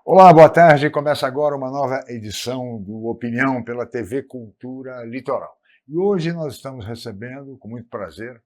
Olá, boa tarde. Começa agora uma nova edição do Opinião pela TV Cultura Litoral. E hoje nós estamos recebendo, com muito prazer,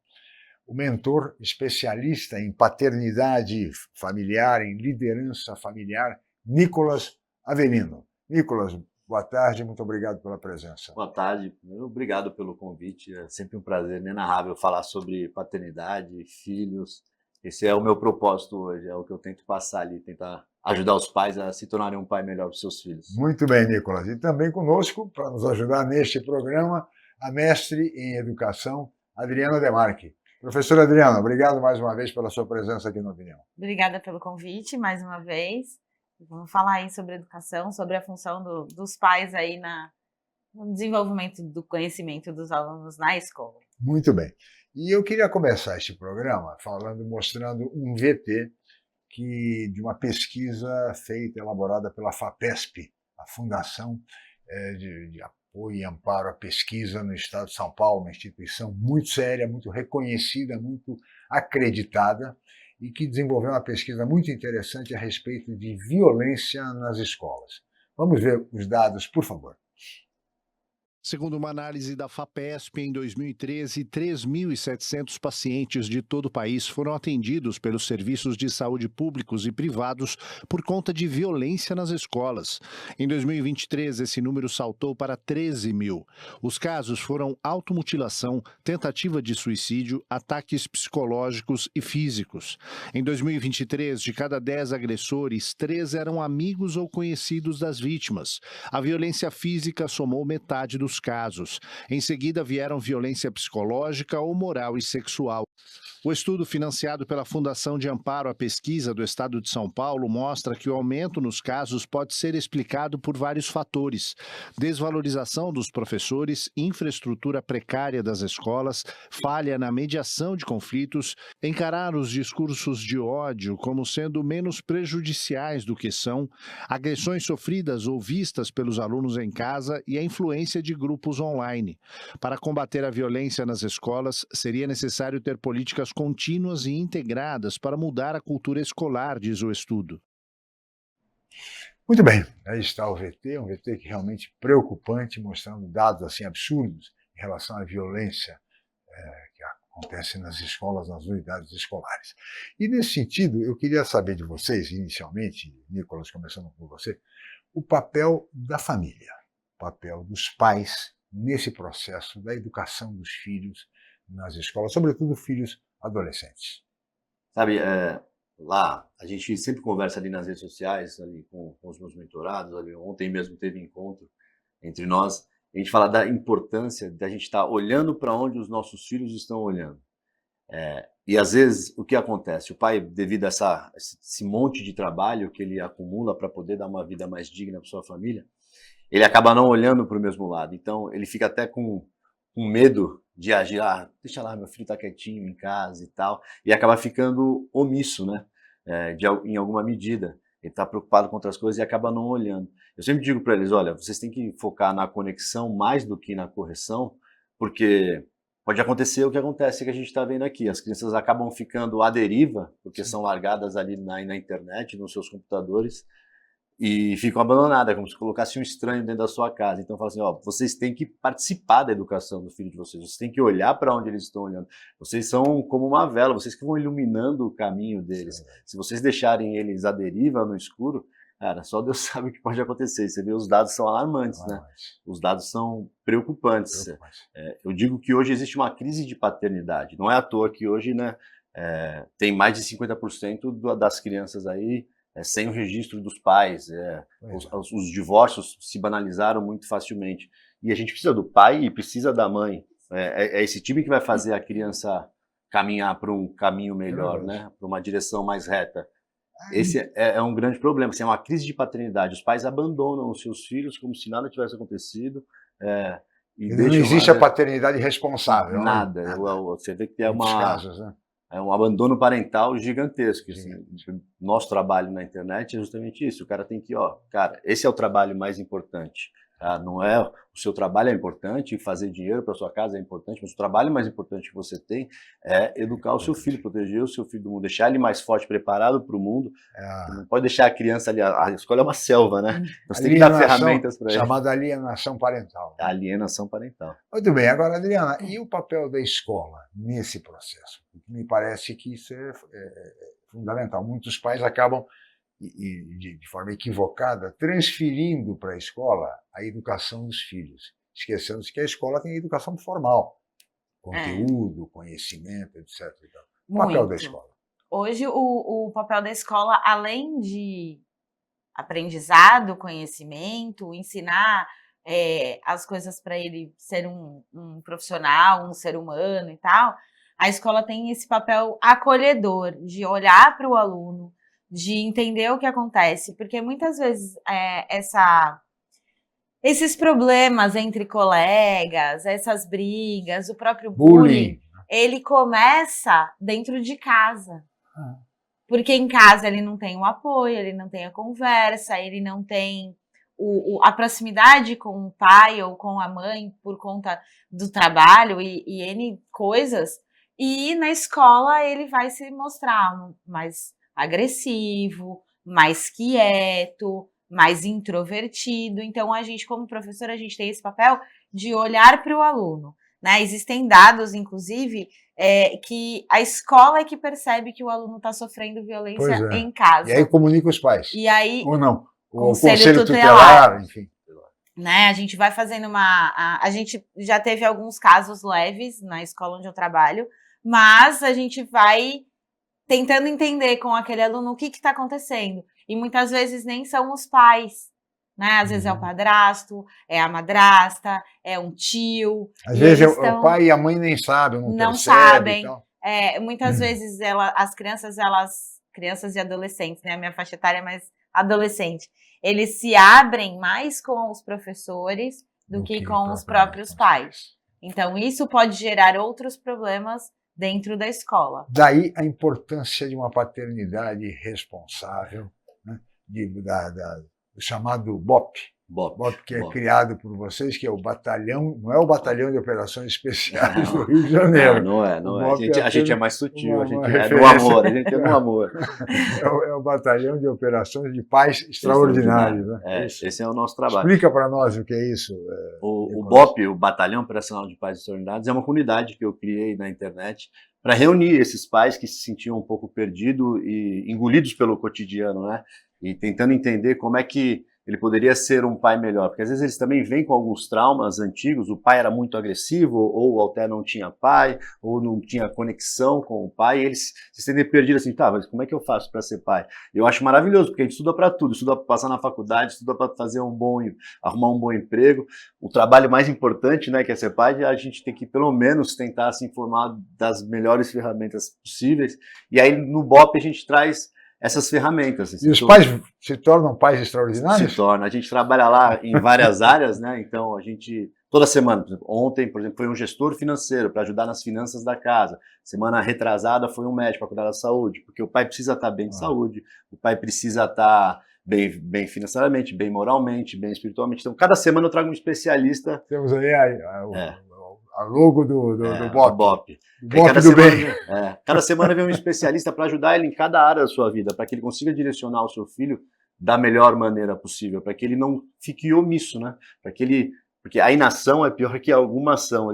o mentor especialista em paternidade familiar, em liderança familiar, Nicolas Avelino. Nicolas, boa tarde, muito obrigado pela presença. Boa tarde, obrigado pelo convite. É sempre um prazer inenarrável falar sobre paternidade, filhos. Esse é o meu propósito hoje, é o que eu tento passar ali, tentar ajudar os pais a se tornarem um pai melhor para os seus filhos. Muito bem, Nicolas. E também conosco, para nos ajudar neste programa, a mestre em educação, Adriana Demarque. Professora Adriana, obrigado mais uma vez pela sua presença aqui no Opinião. Obrigada pelo convite, mais uma vez. Vamos falar aí sobre educação, sobre a função dos pais aí no desenvolvimento do conhecimento dos alunos na escola. Muito bem. E eu queria começar este programa mostrando um VT de uma pesquisa feita, elaborada pela FAPESP, a Fundação de Apoio e Amparo à Pesquisa no Estado de São Paulo, uma instituição muito séria, muito reconhecida, muito acreditada, e que desenvolveu uma pesquisa muito interessante a respeito de violência nas escolas. Vamos ver os dados, por favor. Segundo uma análise da FAPESP, em 2013, 3.700 pacientes de todo o país foram atendidos pelos serviços de saúde públicos e privados por conta de violência nas escolas. Em 2023, esse número saltou para 13 mil. Os casos foram automutilação, tentativa de suicídio, ataques psicológicos e físicos. Em 2023, de cada 10 agressores, 3 eram amigos ou conhecidos das vítimas. A violência física somou metade dos casos. Em seguida vieram violência psicológica ou moral e sexual. O estudo financiado pela Fundação de Amparo à Pesquisa do Estado de São Paulo mostra que o aumento nos casos pode ser explicado por vários fatores: desvalorização dos professores, infraestrutura precária das escolas, falha na mediação de conflitos, encarar os discursos de ódio como sendo menos prejudiciais do que são, agressões sofridas ou vistas pelos alunos em casa e a influência de grupos online. Para combater a violência nas escolas, seria necessário ter políticas contínuas e integradas para mudar a cultura escolar, diz o estudo. Muito bem, aí está o VT, um VT que realmente preocupante, mostrando dados assim absurdos em relação à violência que acontece nas escolas, nas unidades escolares. E nesse sentido, eu queria saber de vocês, inicialmente, Nicolas, começando por você, o papel da família, o papel dos pais nesse processo da educação dos filhos nas escolas, sobretudo filhos adolescentes. Sabe, lá a gente sempre conversa ali nas redes sociais, ali com os meus mentorados, ali ontem mesmo teve encontro entre nós, a gente fala da importância da gente estar olhando para onde os nossos filhos estão olhando. E às vezes o que acontece? O pai, devido a esse monte de trabalho que ele acumula para poder dar uma vida mais digna para sua família, ele acaba não olhando para o mesmo lado. Então ele fica até com medo de agir, deixa lá, meu filho está quietinho em casa e tal, e acaba ficando omisso, né? Em alguma medida. Ele está preocupado com outras coisas e acaba não olhando. Eu sempre digo para eles, olha, vocês têm que focar na conexão mais do que na correção, porque pode acontecer o que acontece que a gente está vendo aqui. As crianças acabam ficando à deriva, porque são largadas ali na internet, nos seus computadores, e ficam abandonadas, como se colocasse um estranho dentro da sua casa. Então fala assim, vocês têm que participar da educação do filho de vocês, vocês têm que olhar para onde eles estão olhando. Vocês são como uma vela, vocês que vão iluminando o caminho deles. Sim. Se vocês deixarem eles à deriva, no escuro, cara, só Deus sabe o que pode acontecer. Você vê, os dados são alarmantes, né? Os dados são preocupantes. Eu digo que hoje existe uma crise de paternidade. Não é à toa que hoje, né, tem mais de 50% das crianças aí sem o registro dos pais. Os divórcios se banalizaram muito facilmente. E a gente precisa do pai e precisa da mãe. É esse time que vai fazer a criança caminhar para um caminho melhor, né? Para uma direção mais reta. Esse é um grande problema. Assim, é uma crise de paternidade. Os pais abandonam os seus filhos como se nada tivesse acontecido. Não existe a paternidade responsável. Nada. Você vê que é casos, né? É um abandono parental gigantesco. Assim. Nosso trabalho na internet é justamente isso. O cara tem que, cara, esse é o trabalho mais importante. Tá? Não é, o seu trabalho é importante, fazer dinheiro para sua casa é importante, mas o trabalho mais importante que você tem é educar o seu filho, proteger o seu filho do mundo, deixar ele mais forte, preparado para o mundo. Você não pode deixar a criança ali, a escola é uma selva, né? Então você tem que dar ferramentas para ele. Chamada alienação parental. A alienação parental. Muito bem, agora, Adriana, e o papel da escola nesse processo? Me parece que isso é fundamental. Muitos pais acabam, de forma equivocada, transferindo para a escola a educação dos filhos, esquecendo-se que a escola tem a educação formal, conteúdo, conhecimento, etc. O papel da escola. Hoje, o papel da escola, além de aprendizado, conhecimento, ensinar as coisas para ele ser um profissional, um ser humano e tal, a escola tem esse papel acolhedor, de olhar para o aluno, de entender o que acontece, porque muitas vezes esses problemas entre colegas, essas brigas, o próprio bullying, ele começa dentro de casa. Porque em casa ele não tem o apoio, ele não tem a conversa, ele não tem a proximidade com o pai ou com a mãe por conta do trabalho e N coisas. E na escola ele vai se mostrar mais agressivo, mais quieto, mais introvertido. Então, a gente, como professor, a gente tem esse papel de olhar para o aluno. Né? Existem dados, inclusive, que a escola é que percebe que o aluno está sofrendo violência em casa. E aí comunica os pais. E aí, ou não. O conselho tutelar, enfim. Né? A gente vai fazendo a gente já teve alguns casos leves na escola onde eu trabalho, mas a gente vai tentando entender com aquele aluno o que está acontecendo. E muitas vezes nem são os pais, né? Às vezes é o padrasto, é a madrasta, é um tio. Às vezes o pai e a mãe nem sabem, não sabem. Então. Muitas vezes as crianças e adolescentes, né? A minha faixa etária é mais adolescente. Eles se abrem mais com os professores do que com os próprios pais. Então, isso pode gerar outros problemas dentro da escola. Daí a importância de uma paternidade responsável, né? Do chamado BOP. BOP, que é criado por vocês, que é o batalhão, não é o Batalhão de Operações Especiais do Rio de Janeiro. Não é. A gente é mais sutil, a gente é no amor, a gente é no amor. É o Batalhão de Operações de Pais Extraordinários. Né? Esse é o nosso trabalho. Explica para nós o que é isso. O BOP, o Batalhão Operacional de Pais Extraordinários, é uma comunidade que eu criei na internet para reunir esses pais que se sentiam um pouco perdidos e engolidos pelo cotidiano, né? E tentando entender como é que ele poderia ser um pai melhor, porque às vezes eles também vêm com alguns traumas antigos, o pai era muito agressivo, ou até não tinha pai, ou não tinha conexão com o pai, e eles se sentem perdidos assim, tá, mas como é que eu faço para ser pai? Eu acho maravilhoso, porque a gente estuda para tudo, estuda para passar na faculdade, estuda para fazer arrumar um bom emprego, o trabalho mais importante, né, que é ser pai, a gente tem que pelo menos tentar se informar das melhores ferramentas possíveis, e aí no BOP a gente traz essas ferramentas. E os pais se tornam pais extraordinários? Se torna. A gente trabalha lá em várias áreas, né? Então, a gente, toda semana, por exemplo, ontem, por exemplo, foi um gestor financeiro para ajudar nas finanças da casa. Semana retrasada foi um médico para cuidar da saúde, porque o pai precisa estar bem de saúde, o pai precisa estar bem financeiramente, bem moralmente, bem espiritualmente. Então, cada semana eu trago um especialista. Temos aí a logo do BOP. Cada semana vem um especialista para ajudar ele em cada área da sua vida, para que ele consiga direcionar o seu filho da melhor maneira possível, para que ele não fique omisso, né? Porque a inação é pior que alguma ação.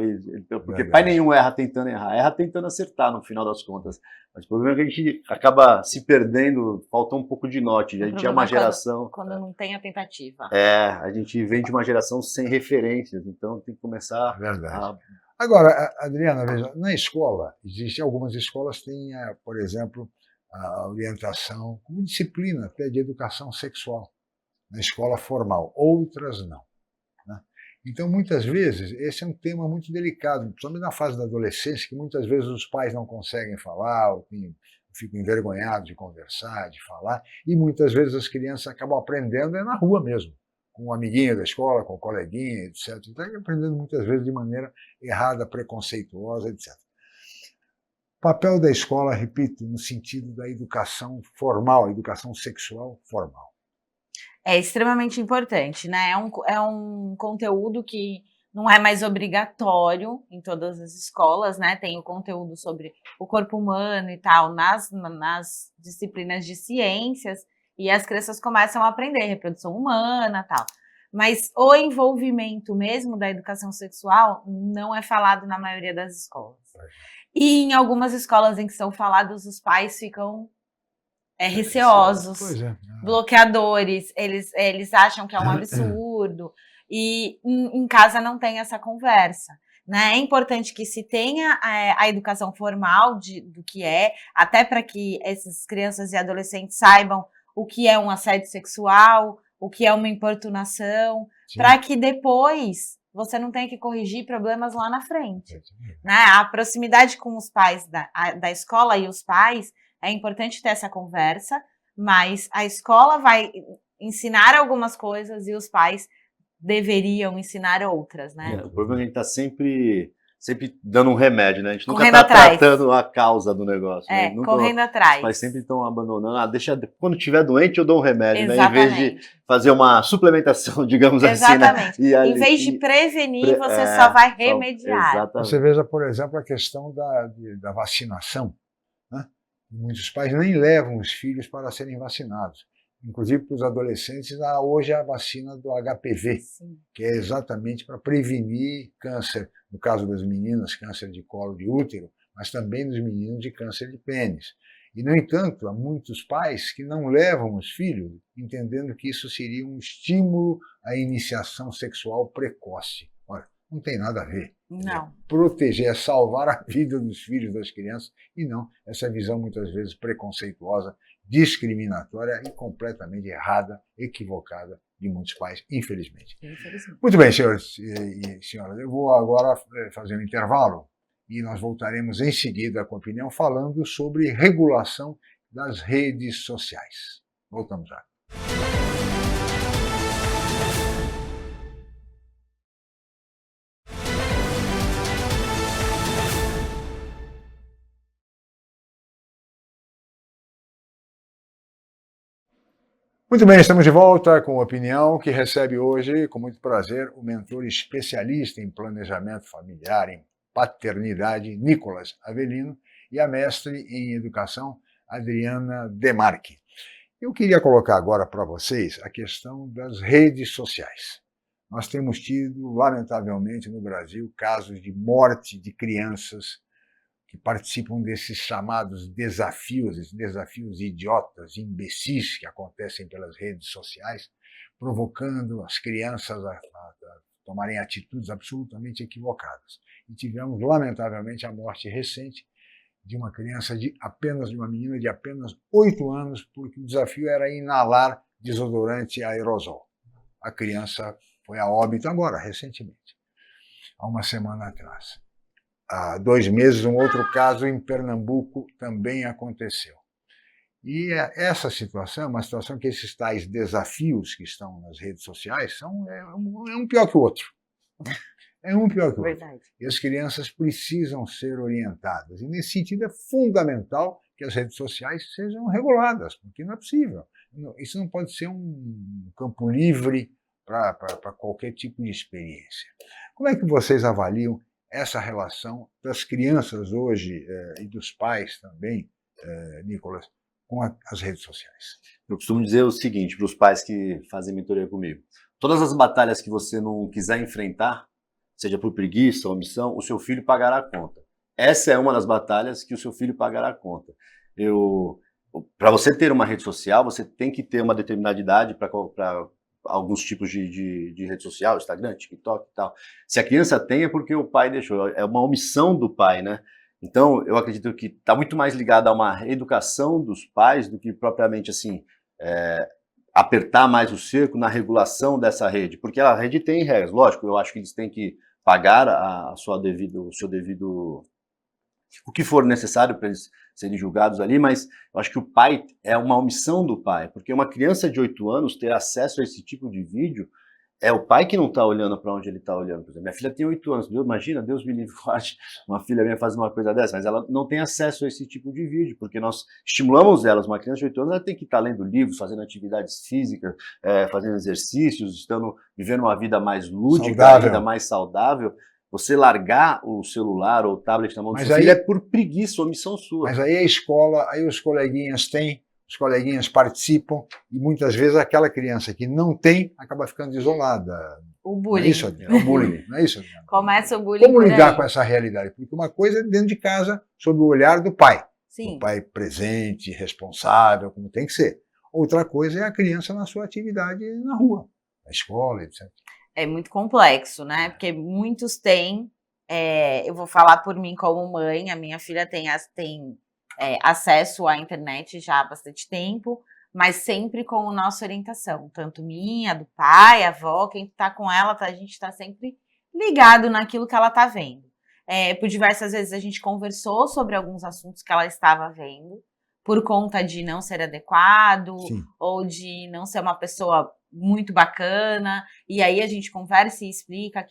Porque pai nenhum erra tentando errar, erra tentando acertar no final das contas. Mas o problema é que a gente acaba se perdendo, falta um pouco de norte. A gente é uma geração... Quando não tem a tentativa. A gente vem de uma geração sem referências, então tem que começar Agora, Adriana, veja, na escola, algumas escolas têm, por exemplo, a orientação como disciplina até de educação sexual, na escola formal, outras não. Né? Então, muitas vezes, esse é um tema muito delicado, principalmente na fase da adolescência, que muitas vezes os pais não conseguem falar, ou ficam envergonhados de conversar, de falar, e muitas vezes as crianças acabam aprendendo na rua mesmo, com um amiguinho da escola, com um coleguinha, etc. Então, aprendendo muitas vezes de maneira errada, preconceituosa, etc. Papel da escola, repito, no sentido da educação formal, educação sexual formal. É extremamente importante, né? É um conteúdo que não é mais obrigatório em todas as escolas, né? Tem o conteúdo sobre o corpo humano e tal nas disciplinas de ciências, e as crianças começam a aprender reprodução humana e tal. Mas o envolvimento mesmo da educação sexual não é falado na maioria das escolas. E em algumas escolas em que são falados, os pais ficam receosos, bloqueadores, eles acham que é um absurdo, e em casa não tem essa conversa, né? É importante que se tenha a educação formal do que é, até para que essas crianças e adolescentes saibam o que é um assédio sexual, o que é uma importunação, para que depois você não tenha que corrigir problemas lá na frente, né? A proximidade com os pais da escola e os pais, é importante ter essa conversa, mas a escola vai ensinar algumas coisas e os pais deveriam ensinar outras, né? O problema é que a gente está sempre dando um remédio, né? A gente nunca Correndo está atrás. tratando a causa do negócio. Né? Nunca, correndo atrás. Os pais sempre estão abandonando. Quando tiver doente eu dou um remédio, né? Em Exatamente. vez de fazer uma suplementação, digamos Exatamente. assim. Né? Em vez de prevenir, você só vai remediar. Exatamente. Você veja, por exemplo, a questão da vacinação. Muitos pais nem levam os filhos para serem vacinados. Inclusive para os adolescentes, há hoje a vacina do HPV, Sim. que é exatamente para prevenir câncer, no caso das meninas, câncer de colo de útero, mas também nos meninos de câncer de pênis. E, no entanto, há muitos pais que não levam os filhos, entendendo que isso seria um estímulo à iniciação sexual precoce. Olha, não tem nada a ver. Não. Proteger, salvar a vida dos filhos das crianças, e não essa visão muitas vezes preconceituosa, discriminatória e completamente errada, equivocada de muitos pais, infelizmente. Muito bem, senhores e senhoras, eu vou agora fazer um intervalo e nós voltaremos em seguida com a opinião falando sobre regulação das redes sociais. Voltamos já. Muito bem, estamos de volta com a opinião que recebe hoje, com muito prazer, o mentor especialista em planejamento familiar, em paternidade, Nicolas Avelino, e a mestre em educação, Adriana Demarchi. Eu queria colocar agora para vocês a questão das redes sociais. Nós temos tido, lamentavelmente, no Brasil, casos de morte de crianças que participam desses chamados desafios, esses desafios idiotas, imbecis que acontecem pelas redes sociais, provocando as crianças a tomarem atitudes absolutamente equivocadas. E tivemos, lamentavelmente, a morte recente de uma criança de uma menina de apenas 8 anos, porque o desafio era inalar desodorante aerosol. A criança foi a óbito agora, recentemente, há uma semana atrás. Há 2 meses, um outro caso em Pernambuco também aconteceu. E essa situação é uma situação que esses tais desafios que estão nas redes sociais é um pior que o outro. É um pior que o outro. Verdade. E as crianças precisam ser orientadas. E, nesse sentido, é fundamental que as redes sociais sejam reguladas, porque não é possível. Isso não pode ser um campo livre para qualquer tipo de experiência. Como é que vocês avaliam essa relação das crianças hoje e dos pais também, Nicolas, com as redes sociais? Eu costumo dizer o seguinte para os pais que fazem mentoria comigo: todas as batalhas que você não quiser enfrentar, seja por preguiça ou omissão, o seu filho pagará a conta. Essa é uma das batalhas que o seu filho pagará a conta. Para você ter uma rede social, você tem que ter uma determinada idade para alguns tipos de rede social, Instagram, TikTok e tal. Se a criança tem, é porque o pai deixou. É uma omissão do pai, né? Então, eu acredito que está muito mais ligado a uma educação dos pais do que propriamente assim apertar mais o cerco na regulação dessa rede, porque a rede tem regras. Lógico, eu acho que eles têm que pagar o seu devido o que for necessário para eles serem julgados ali, mas eu acho que o pai é uma omissão do pai, porque uma criança de 8 anos ter acesso a esse tipo de vídeo é o pai que não está olhando para onde ele está olhando. Por exemplo, minha filha tem 8 anos, imagina, Deus me livre, uma filha minha faz uma coisa dessa, mas ela não tem acesso a esse tipo de vídeo, porque nós estimulamos elas. Uma criança de 8 anos ela tem que estar lendo livros, fazendo atividades físicas, fazendo exercícios, vivendo uma vida mais lúdica, ainda mais saudável. Você largar o celular ou o tablet na mão do seu filho é por preguiça ou missão sua. Mas aí a escola, aí os coleguinhas têm, os coleguinhas participam, e muitas vezes aquela criança que não tem acaba ficando isolada. O bullying. Não é isso, Adriana? O bullying, não é isso, Adriana? Começa o bullying. Como lidar com essa realidade? Porque uma coisa é dentro de casa, sob o olhar do pai. Sim. O pai presente, responsável, como tem que ser. Outra coisa é a criança na sua atividade na rua, na escola, etc. É muito complexo, né? Porque muitos têm, eu vou falar por mim como mãe, a minha filha tem acesso à internet já há bastante tempo, mas sempre com a nossa orientação, tanto minha, do pai, a avó, quem está com ela, a gente está sempre ligado naquilo que ela está vendo. Por diversas vezes a gente conversou sobre alguns assuntos que ela estava vendo, por conta de não ser adequado, sim, ou de não ser uma pessoa muito bacana, e aí a gente conversa e explica,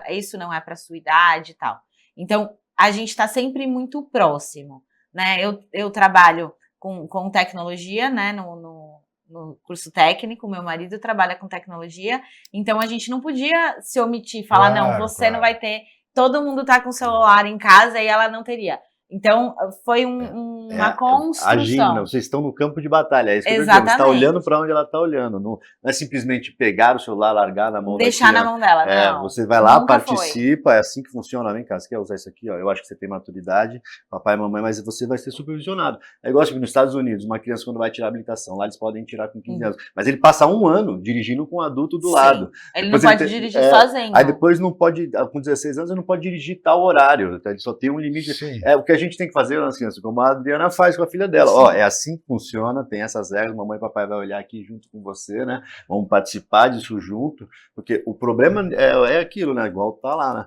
isso não é para sua idade e tal. Então, a gente está sempre muito próximo, né? Eu trabalho com tecnologia, né, no curso técnico, meu marido trabalha com tecnologia, então a gente não podia se omitir, falar, não, você não vai ter, todo mundo tá com o celular em casa e ela não teria. Então, foi uma construção. Agindo, vocês estão no campo de batalha, é isso que eu tô dizendo. Você está olhando para onde ela está olhando. Não é simplesmente pegar o celular, largar na mão da deixar na mão dela, não. Você vai lá, participa, é assim que funciona. Vem cá, você quer usar isso aqui? Ó, eu acho que você tem maturidade, papai e mamãe, mas você vai ser supervisionado. É igual nos Estados Unidos, uma criança quando vai tirar a habilitação, lá eles podem tirar com 15 anos. Mas ele passa 1 ano dirigindo com um adulto do lado. Ele não pode dirigir sozinho. Aí depois não pode, com 16 anos, ele não pode dirigir tal horário. Ele só tem um limite. O que a gente tem que fazer nas crianças, como a Adriana faz com a filha dela. Ó, é assim que funciona, tem essas regras, mamãe e papai vai olhar aqui junto com você, né? Vamos participar disso junto, porque o problema é aquilo, né? Igual tá lá, né?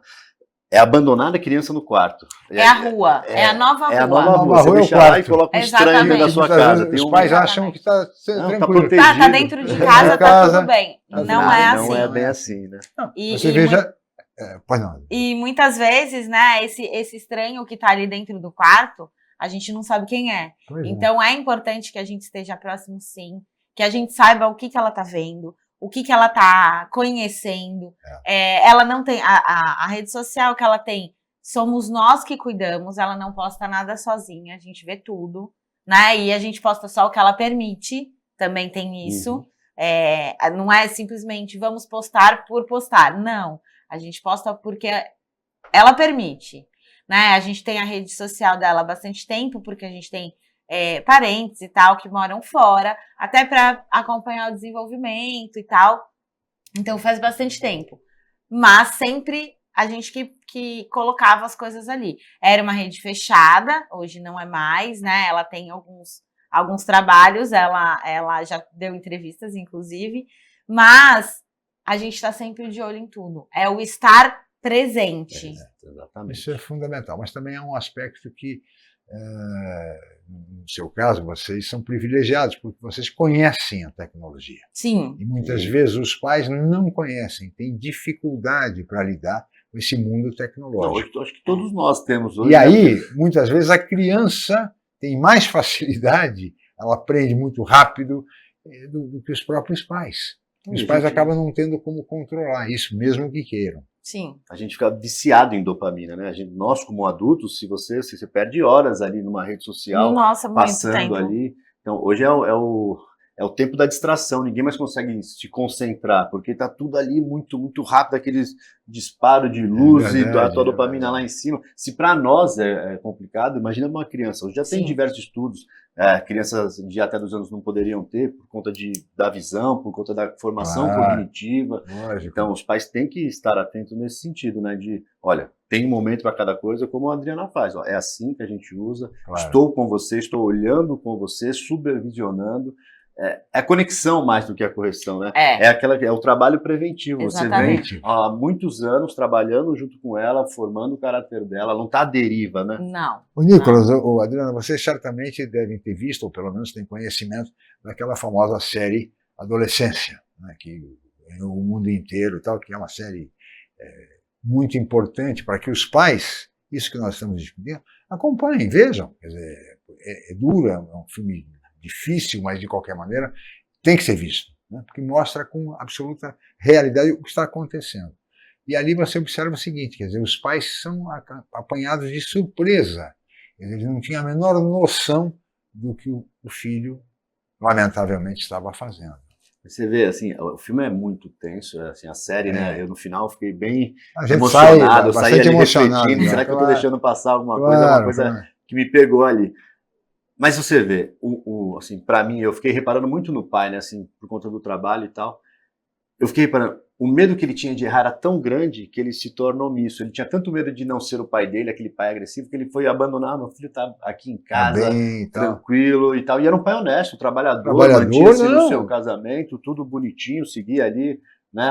É abandonar a criança no quarto. É a rua, é a nova rua. É a nova rua. Você deixa lá e coloca um estranho na sua casa. Os pais acham que está tranquilo. Tá dentro de casa, tá tudo bem. Não é assim. Não é bem assim, né? Você veja... Pois não. E muitas vezes, né, esse estranho que tá ali dentro do quarto, a gente não sabe quem é. Então é importante que a gente esteja próximo, sim, que a gente saiba o que ela tá vendo, o que ela tá conhecendo. Ela não tem, a rede social que ela tem, somos nós que cuidamos, ela não posta nada sozinha, a gente vê tudo, né, e a gente posta só o que ela permite, também tem isso. Não é simplesmente vamos postar por postar, não. A gente posta porque ela permite, né? A gente tem a rede social dela há bastante tempo, porque a gente tem parentes e tal que moram fora, até para acompanhar o desenvolvimento e tal. Então faz bastante tempo. Mas sempre a gente que colocava as coisas ali. Era uma rede fechada, hoje não é mais, né? Ela tem alguns trabalhos, ela já deu entrevistas, inclusive, mas a gente está sempre de olho em tudo. É o estar presente. Exatamente. Isso é fundamental. Mas também é um aspecto que, no seu caso, vocês são privilegiados, porque vocês conhecem a tecnologia. Sim. E muitas vezes os pais não conhecem, têm dificuldade para lidar com esse mundo tecnológico. Não, acho que todos nós temos hoje. E aí, muitas vezes, a criança tem mais facilidade, ela aprende muito rápido do que os próprios pais. Os pais acabam não tendo como controlar isso, mesmo que queiram. Sim. A gente fica viciado em dopamina, né? Nós, como adultos, se você perde horas ali numa rede social, passando tempo ali. Então, hoje é o tempo da distração, ninguém mais consegue se concentrar, porque tá tudo ali muito, muito rápido, aqueles disparos de luz e a tua dopamina lá em cima. Se para nós é complicado, imagina uma criança. Hoje já tem diversos estudos, crianças de até 2 anos não poderiam ter, por conta da visão, por conta da formação cognitiva. Lógico. Então, os pais têm que estar atentos nesse sentido, né? De, olha, tem um momento para cada coisa, como a Adriana faz. Ó, é assim que a gente usa, estou com você, estou olhando com você, supervisionando. É a conexão mais do que a correção, né? É o trabalho preventivo. Exatamente. Você vem há muitos anos trabalhando junto com ela, formando o caráter dela, ela não está à deriva, né? Não. O Nicolas, Adriana, vocês certamente devem ter visto, ou pelo menos têm conhecimento, daquela famosa série Adolescência, né, que ganhou o mundo inteiro, tal, que é uma série muito importante para que os pais, isso que nós estamos discutindo, acompanhem, vejam. Quer dizer, é duro, é um filme difícil, mas de qualquer maneira tem que ser visto, né? Porque mostra com absoluta realidade o que está acontecendo. E ali você observa o seguinte, quer dizer, os pais são apanhados de surpresa. Eles não tinham a menor noção do que o filho, lamentavelmente, estava fazendo. Você vê, assim, o filme é muito tenso, assim, a série, né? Eu no final fiquei bem A gente emocionado, eu sai saí ali emocionado, refletindo, né? será que eu tô Claro, deixando passar alguma claro, coisa? É uma coisa claro. que me pegou ali. Mas você vê, assim, para mim, eu fiquei reparando muito no pai, né, assim, por conta do trabalho e tal. Eu fiquei reparando, o medo que ele tinha de errar era tão grande que ele se torna omisso. Ele tinha tanto medo de não ser o pai dele, aquele pai agressivo, que ele foi abandonar, meu filho tá aqui em Tá casa, bem e tal. tranquilo e tal. E era um pai honesto, trabalhador, Trabalhador, mantinha-se no não. seu casamento, tudo bonitinho, seguia ali, né,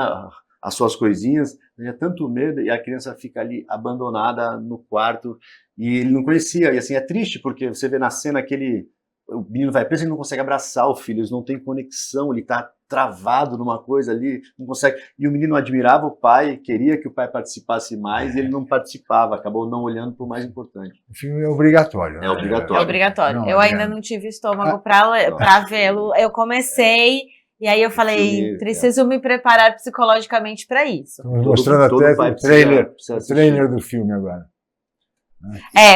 as suas coisinhas. Tinha tanto medo e a criança fica ali abandonada no quarto e ele não conhecia. E assim, é triste porque você vê na cena que o menino vai preso e não consegue abraçar o filho, eles não têm conexão, ele tá travado numa coisa ali, não consegue. E o menino admirava o pai, queria que o pai participasse mais, e ele não participava, acabou não olhando para o mais importante. O filme é obrigatório. É obrigatório. É obrigatório. Não, eu ainda não tive estômago para vê-lo. Eu comecei e aí eu falei, filme, preciso me preparar psicologicamente para isso. Estamos mostrando todo até pai o trailer, precisa o assistir. trailer do filme agora.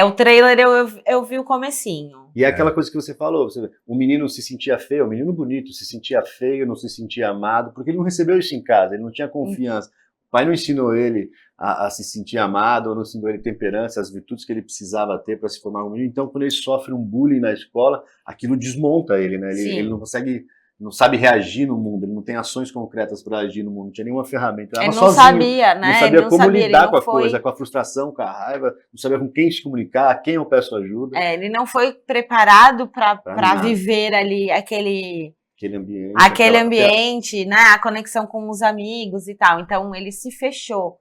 O trailer eu vi o comecinho. E é aquela coisa que você falou, o menino se sentia feio, o menino bonito se sentia feio, não se sentia amado, porque ele não recebeu isso em casa, ele não tinha confiança. O pai não ensinou ele a se sentir amado, ou não ensinou ele temperança, as virtudes que ele precisava ter para se formar um menino. Então, quando ele sofre um bullying na escola, aquilo desmonta ele, né? Ele não consegue, não sabe reagir no mundo, ele não tem ações concretas para agir no mundo, não tinha nenhuma ferramenta. Ele não sozinho, sabia, né? Não sabia ele não como sabia, lidar ele com a não foi... coisa, com a frustração, com a raiva, não sabia com quem se comunicar, a quem eu peço ajuda. Ele não foi preparado para nada. viver ali aquele ambiente. ambiente, né? A conexão com os amigos e tal. Então, ele se fechou.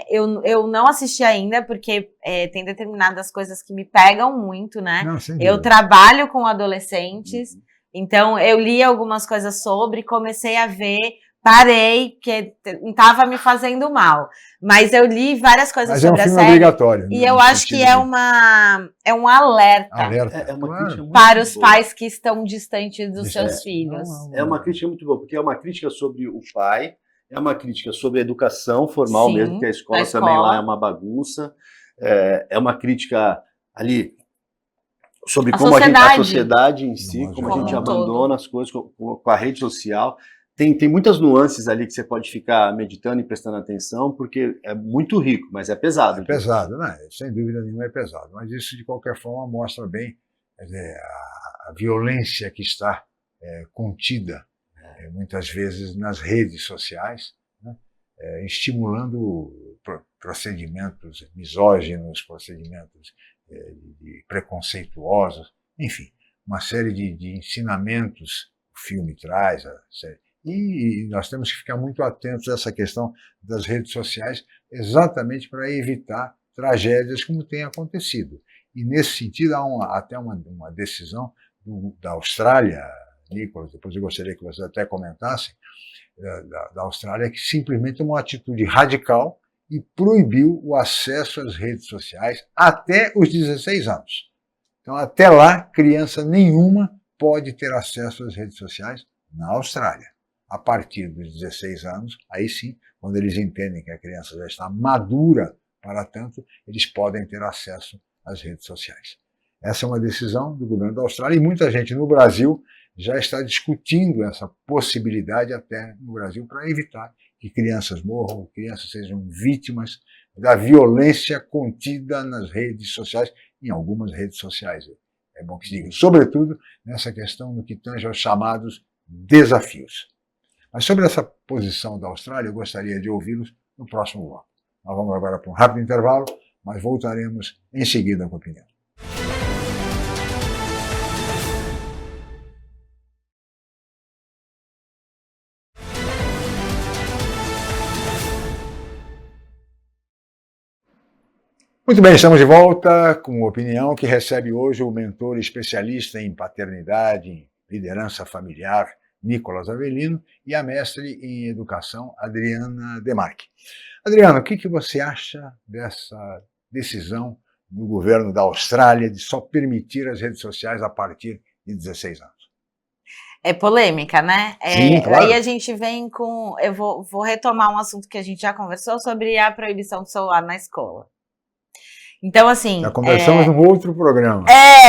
Eu não assisti ainda, porque tem determinadas coisas que me pegam muito, né? Não, sem eu dúvida. trabalho com adolescentes, então eu li algumas coisas sobre, comecei a ver, parei, porque estava me fazendo mal. Mas eu li várias coisas sobre a série. Mas é um filme obrigatório. E eu acho que é um alerta. É uma crítica muito para os boa. pais que estão distantes dos seus filhos. É uma crítica muito boa, porque é uma crítica sobre o pai, é uma crítica sobre a educação formal. Sim, mesmo, porque a escola também lá é uma bagunça. É uma crítica ali sobre como a sociedade em si, como a gente abandona as coisas com a rede social. Tem muitas nuances ali que você pode ficar meditando e prestando atenção, porque é muito rico, mas é pesado. É pesado, né? Sem dúvida nenhuma é pesado. Mas isso, de qualquer forma, mostra bem, quer dizer, a violência que está contida, muitas vezes, nas redes sociais, né? Estimulando procedimentos misóginos, procedimentos preconceituosos, enfim, uma série de ensinamentos que o filme traz, e nós temos que ficar muito atentos a essa questão das redes sociais, exatamente para evitar tragédias como tem acontecido. E, nesse sentido, há até uma decisão da Austrália, Nicolas, depois eu gostaria que vocês até comentassem, da Austrália, que simplesmente tomou uma atitude radical e proibiu o acesso às redes sociais até os 16 anos. Então, até lá, criança nenhuma pode ter acesso às redes sociais na Austrália. A partir dos 16 anos, aí sim, quando eles entendem que a criança já está madura para tanto, eles podem ter acesso às redes sociais. Essa é uma decisão do governo da Austrália e muita gente no Brasil já está discutindo essa possibilidade até no Brasil para evitar que crianças morram, crianças sejam vítimas da violência contida nas redes sociais, em algumas redes sociais. É bom que se diga, sobretudo nessa questão no que tange aos chamados desafios. Mas sobre essa posição da Austrália, eu gostaria de ouvi-los no próximo bloco. Nós vamos agora para um rápido intervalo, mas voltaremos em seguida com a opinião. Muito bem, estamos de volta com a opinião que recebe hoje o mentor especialista em paternidade, em liderança familiar Nicolas Avelino, e a mestre em educação, Adriana Demarque. Adriana, o que você acha dessa decisão do governo da Austrália de só permitir as redes sociais a partir de 16 anos? É polêmica, né? Sim, claro. Aí a gente vem com... Eu vou retomar um assunto que a gente já conversou sobre a proibição do celular na escola. Então, assim... Já conversamos num outro programa.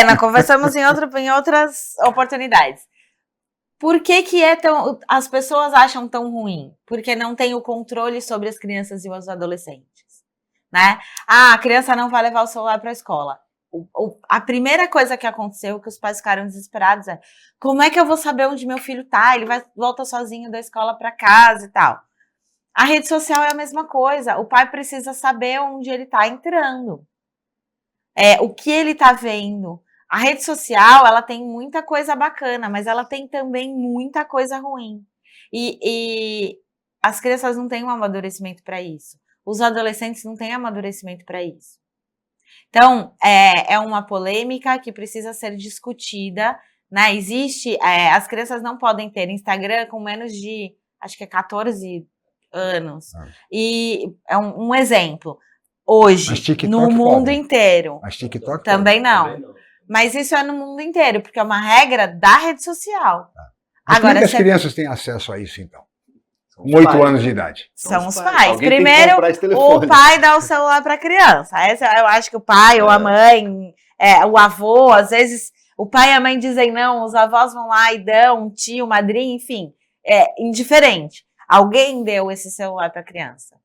Nós conversamos em outras oportunidades. Por que as pessoas acham tão ruim? Porque não tem o controle sobre as crianças e os adolescentes, né? A criança não vai levar o celular para a escola. A primeira coisa que aconteceu, que os pais ficaram desesperados, é: como é que eu vou saber onde meu filho tá? Ele volta sozinho da escola para casa e tal. A rede social é a mesma coisa. O pai precisa saber onde ele tá entrando. O que ele tá vendo. A rede social, ela tem muita coisa bacana, mas ela tem também muita coisa ruim. E as crianças não têm um amadurecimento para isso. Os adolescentes não têm amadurecimento para isso. Então, é uma polêmica que precisa ser discutida, né? As crianças não podem ter Instagram com menos de, acho que é 14 anos. E é um exemplo. Hoje, no mundo inteiro. Mas TikTok também não. Mas isso é no mundo inteiro, porque é uma regra da rede social. Mas agora, como é que as crianças têm acesso a isso, então? Com 8 anos de idade. São os pais. Primeiro, o pai dá o celular para a criança. Eu acho que o pai ou a mãe, o avô, às vezes, o pai e a mãe dizem não, os avós vão lá e dão, um tio, madrinha, enfim, indiferente. Alguém deu esse celular para a criança.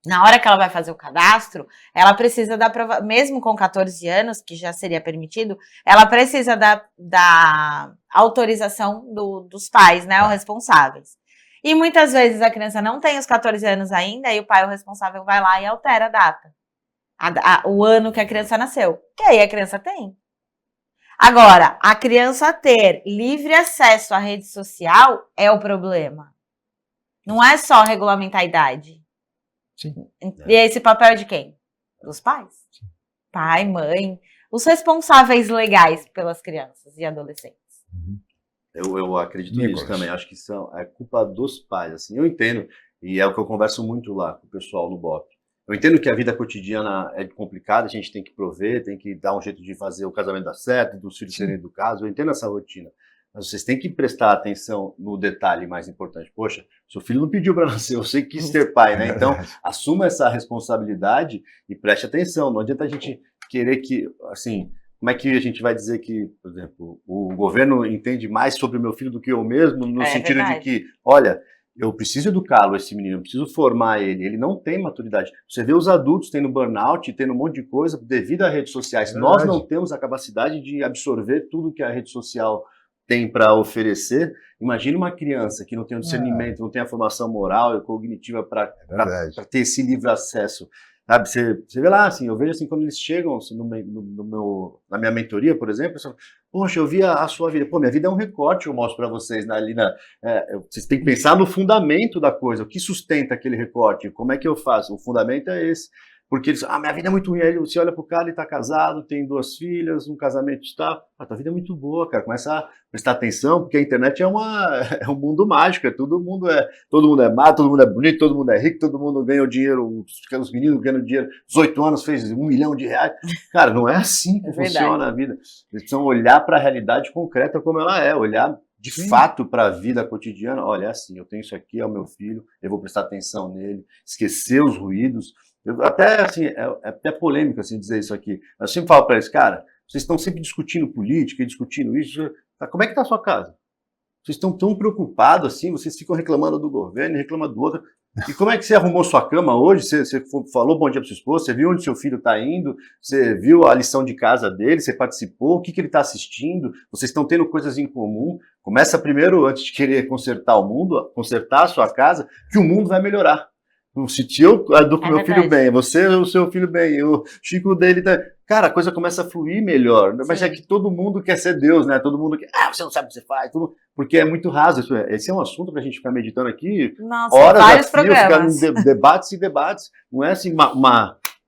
Na hora que ela vai fazer o cadastro, ela precisa mesmo com 14 anos, que já seria permitido, ela precisa da autorização dos pais, né, os responsáveis. E muitas vezes a criança não tem os 14 anos ainda, e o pai, o responsável, vai lá e altera a data. O ano que a criança nasceu. E aí a criança tem. Agora, a criança ter livre acesso à rede social é o problema. Não é só regulamentar a idade. Sim. E esse papel é de quem? Dos pais. Sim. Pai, mãe, os responsáveis legais pelas crianças e adolescentes. Eu acredito nisso também, acho que é culpa dos pais, assim, eu entendo, e é o que eu converso muito lá com o pessoal no BOP. Eu entendo que a vida cotidiana é complicada, a gente tem que prover, tem que dar um jeito de fazer o casamento dar certo, dos filhos serem educados, eu entendo essa rotina. Mas vocês têm que prestar atenção no detalhe mais importante. Poxa, seu filho não pediu para nascer, eu sei que quis ter pai, né? Então, assuma essa responsabilidade e preste atenção. Não adianta a gente querer que, assim, como é que a gente vai dizer que, por exemplo, o governo entende mais sobre o meu filho do que eu mesmo, no sentido verdade. De que, olha, eu preciso educá-lo, esse menino, eu preciso formar ele não tem maturidade. Você vê os adultos tendo burnout, tendo um monte de coisa devido às redes sociais. Nós não temos a capacidade de absorver tudo que a rede social tem para oferecer. Imagina uma criança que não tem o discernimento, não tem a formação moral e cognitiva para ter esse livre acesso. Sabe, você vê lá, assim, eu vejo assim, quando eles chegam assim, na minha mentoria, por exemplo, eu falo, poxa, eu vi a sua vida. Pô, minha vida é um recorte, eu mostro para vocês. Vocês têm que pensar no fundamento da coisa, o que sustenta aquele recorte, como é que eu faço? O fundamento é esse. Porque eles minha vida é muito ruim. Aí você olha pro cara, ele tá casado, tem 2 filhas, um casamento estável. Tua vida é muito boa, cara. Começa a prestar atenção, porque a internet é um mundo mágico. Todo mundo é má, todo mundo é bonito, todo mundo é rico, todo mundo ganha o dinheiro. Os meninos ganham dinheiro. 18 anos fez R$1 milhão. Cara, não é assim que funciona a vida. Eles precisam olhar para a realidade concreta como ela é, olhar de fato para a vida cotidiana. Olha, é assim, eu tenho isso aqui, é o meu filho, eu vou prestar atenção nele, esquecer os ruídos. Até, assim, é até polêmico assim, dizer isso aqui. Eu sempre falo para eles, cara, vocês estão sempre discutindo política e discutindo isso. Como é que está a sua casa? Vocês estão tão preocupados assim, vocês ficam reclamando do governo, reclamam do outro. E como é que você arrumou sua cama hoje? Você falou bom dia para sua esposa, você viu onde seu filho está indo, você viu a lição de casa dele, você participou, o que ele está assistindo, vocês estão tendo coisas em comum. Começa primeiro, antes de querer consertar o mundo, consertar a sua casa, que o mundo vai melhorar. Se eu educo meu filho bem, você o seu filho bem, o Chico dele tá... Cara, a coisa começa a fluir melhor. Mas é que todo mundo quer ser Deus, né? Todo mundo quer, você não sabe o que você faz, porque é muito raso. Esse é um assunto pra gente ficar meditando aqui. Nossa, horas vários a fio, programas. ficar em debates e debates. Não é assim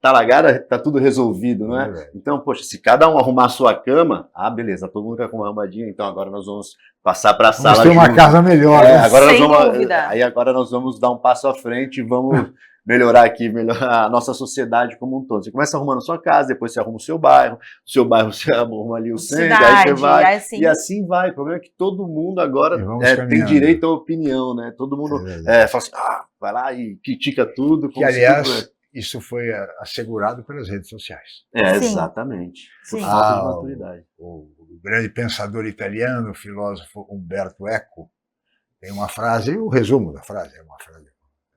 talagada, tá tudo resolvido, não é? Então, poxa, se cada um arrumar a sua cama, beleza, todo mundo com uma arrumadinha, então agora nós vamos passar para a sala. Vamos ter uma casa melhor. Agora Sem nós vamos, dúvida. aí agora nós vamos dar um passo à frente e vamos melhorar a nossa sociedade como um todo. Você começa arrumando a sua casa, depois você arruma o seu bairro você arruma ali o centro, aí você vai, e assim vai. O problema é que todo mundo agora tem direito à opinião, né? Todo mundo fala assim, vai lá e critica tudo. Que, aliás, isso foi assegurado pelas redes sociais. Exatamente. Por falta de maturidade. O grande pensador italiano, o filósofo Umberto Eco, tem uma frase, o resumo da frase, é uma frase,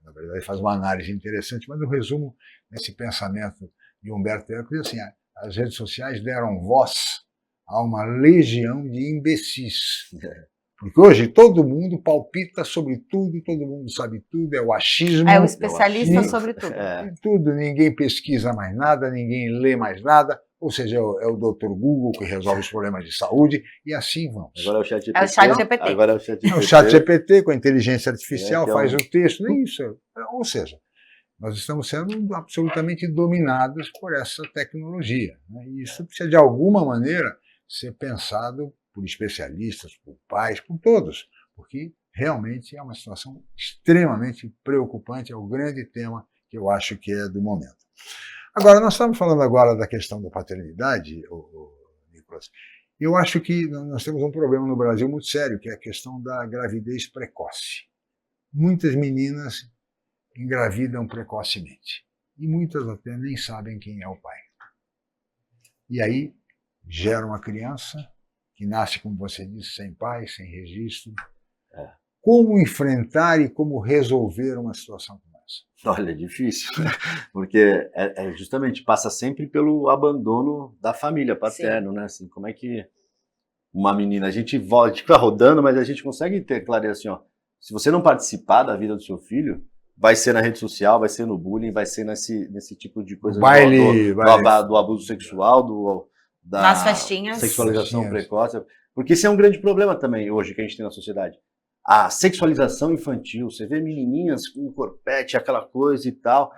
na verdade faz uma análise interessante, mas o resumo nesse pensamento de Umberto Eco diz assim, as redes sociais deram voz a uma legião de imbecis. Porque hoje todo mundo palpita sobre tudo, todo mundo sabe tudo, é o achismo. É o especialista sobre tudo. Tudo, ninguém pesquisa mais nada, ninguém lê mais nada, ou seja, é o Dr. Google que resolve os problemas de saúde, e assim vamos. Agora é o chat GPT. É o chat GPT. Agora é o chat GPT. O chat GPT com a inteligência artificial faz o texto, nem isso. Ou seja, nós estamos sendo absolutamente dominados por essa tecnologia. Né? E isso precisa, de alguma maneira, ser pensado por especialistas, por pais, por todos, porque realmente é uma situação extremamente preocupante, é o grande tema que eu acho que é do momento. Agora, nós estamos falando agora da questão da paternidade, Nicolas. Eu acho que nós temos um problema no Brasil muito sério, que é a questão da gravidez precoce. Muitas meninas engravidam precocemente, e muitas até nem sabem quem é o pai. E aí gera uma criança que nasce, como você disse, sem pai, sem registro. Como enfrentar e como resolver uma situação como essa? Olha, é difícil, porque justamente passa sempre pelo abandono da família paterno, né? Assim, como é que uma menina, a gente vai rodando, mas a gente consegue ter clareza assim, se você não participar da vida do seu filho, vai ser na rede social, vai ser no bullying, vai ser nesse tipo de coisa do abuso sexual, nas festinhas, sexualização precoce, porque esse é um grande problema também hoje que a gente tem na sociedade. A sexualização infantil, você vê menininhas com corpete, aquela coisa e tal.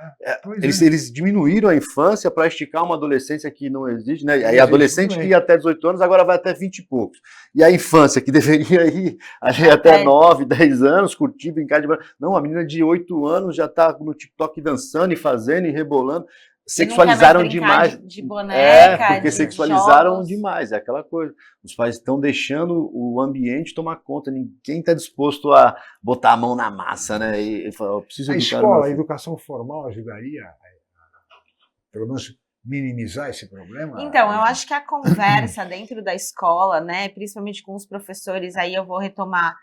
Eles diminuíram a infância para esticar uma adolescência que não existe, né? Aí a adolescente que ia até 18 anos, agora vai até 20 e poucos. E a infância, que deveria ir até 9, 10 anos, curtir, brincar de... Não, a menina de 8 anos já está no TikTok dançando e fazendo e rebolando. Sexualizaram demais. De boneca, porque sexualizaram demais, é aquela coisa. Os pais estão deixando o ambiente tomar conta, ninguém está disposto a botar a mão na massa, né? E eu preciso a escola, a educação formal ajudaria a, pelo menos, minimizar esse problema? Então, eu acho que a conversa dentro da escola, né, principalmente com os professores, aí eu vou retomar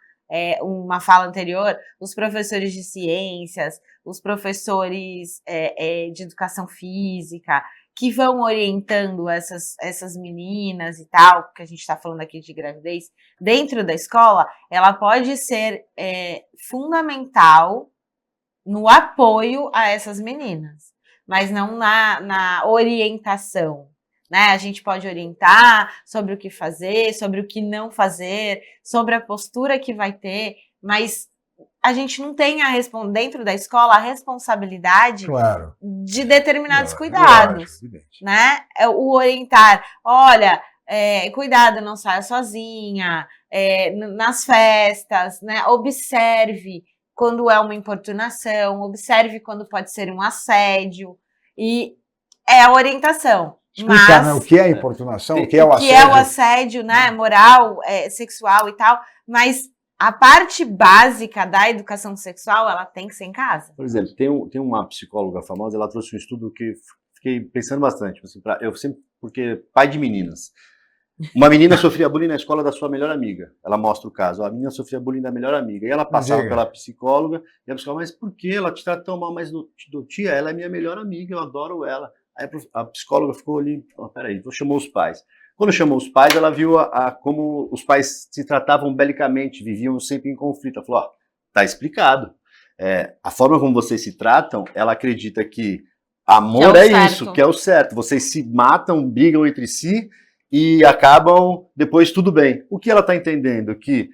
uma fala anterior, os professores de ciências, os professores de educação física, que vão orientando essas meninas e tal, que a gente está falando aqui de gravidez, dentro da escola, ela pode ser fundamental no apoio a essas meninas, mas não na orientação. Né? A gente pode orientar sobre o que fazer, sobre o que não fazer, sobre a postura que vai ter, mas a gente não tem dentro da escola a responsabilidade de determinados cuidados. Né? O orientar, olha, cuidado, não saia sozinha, nas festas, né? Observe quando é uma importunação, observe quando pode ser um assédio, e é a orientação. Explicar, né, o que é a importunação, o que é o assédio. O que é o assédio, né, moral, sexual e tal, mas a parte básica da educação sexual, ela tem que ser em casa. Por exemplo, tem uma psicóloga famosa, ela trouxe um estudo que fiquei pensando bastante, assim, porque pai de meninas. Uma menina sofria bullying na escola da sua melhor amiga. Ela mostra o caso. A menina sofria bullying da melhor amiga. E ela passava pela psicóloga, e a psicóloga, mas por que ela te trata tão mal? Mas tia, ela é minha melhor amiga, eu adoro ela. Aí a psicóloga ficou ali, peraí, chamou os pais. Quando chamou os pais, ela viu como os pais se tratavam belicamente, viviam sempre em conflito. Ela falou, tá explicado. A forma como vocês se tratam, ela acredita que amor é isso, que é o certo. Vocês se matam, brigam entre si e acabam depois tudo bem. O que ela está entendendo? Que